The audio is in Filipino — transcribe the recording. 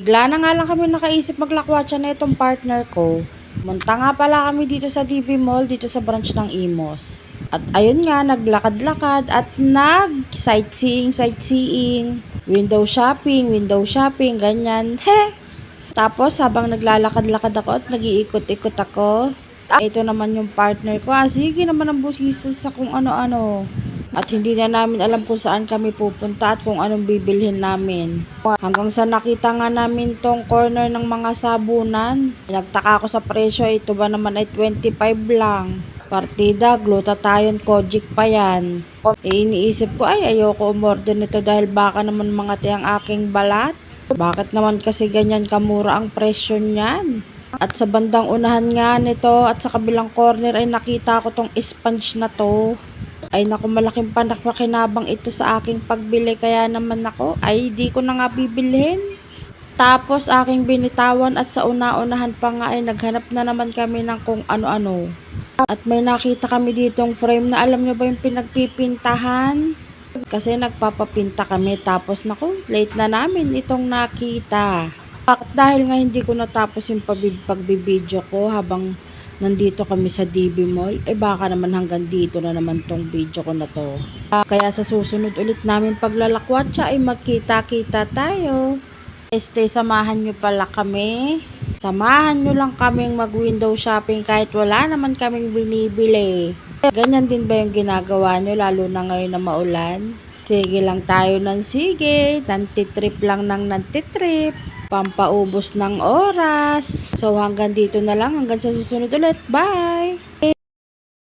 Bigla na nga lang kami nakaisip maglakwatsa na itong partner ko. Munta nga pala kami dito sa DB Mall, dito sa branch ng Imos. At ayun nga, naglakad-lakad at sightseeing, window shopping, ganyan. He! Tapos habang naglalakad-lakad ako at nag-iikot-ikot ako, ito naman yung partner ko. Sige naman ang busisa sa kung ano-ano. At hindi na namin alam kung saan kami pupunta at kung anong bibilhin namin. Hanggang sa nakita nga namin tong corner ng mga sabunan. Nagtaka ako sa presyo, ito ba naman ay 25 lang. Partida, glutathione, kojic pa yan. Iniisip ko ay ayoko umorder nito dahil baka naman mga ang aking balat. Bakit naman kasi ganyan kamura ang presyo niyan? At sa bandang unahan nga nito at sa kabilang corner ay nakita ko tong sponge na to. Ay naku, malaking pakinabang ito sa aking pagbili, kaya naman ako ay di ko na nga bibilhin. Tapos aking binitawan at sa una-unahan pa nga ay naghanap na naman kami ng kung ano-ano. At may nakita kami ditong frame na alam nyo ba yung pinagpipintahan? Kasi nagpapapinta kami tapos naku, late na namin itong nakita. At dahil nga hindi ko natapos yung pagbibideo ko habang nandito kami sa DB Mall, baka naman hanggang dito na naman tong video ko na to. Kaya sa susunod ulit namin paglalakwatsa ay magkita-kita tayo. Samahan nyo pala kami. Samahan nyo lang kaming mag-window shopping kahit wala naman kaming binibili. Ganyan din ba yung ginagawa nyo lalo na ngayon na maulan? Sige lang tayo ng sige, nantitrip lang ng nantitrip. Pampaubos ng oras. So hanggang dito na lang, hanggang sa susunod ulit. Bye!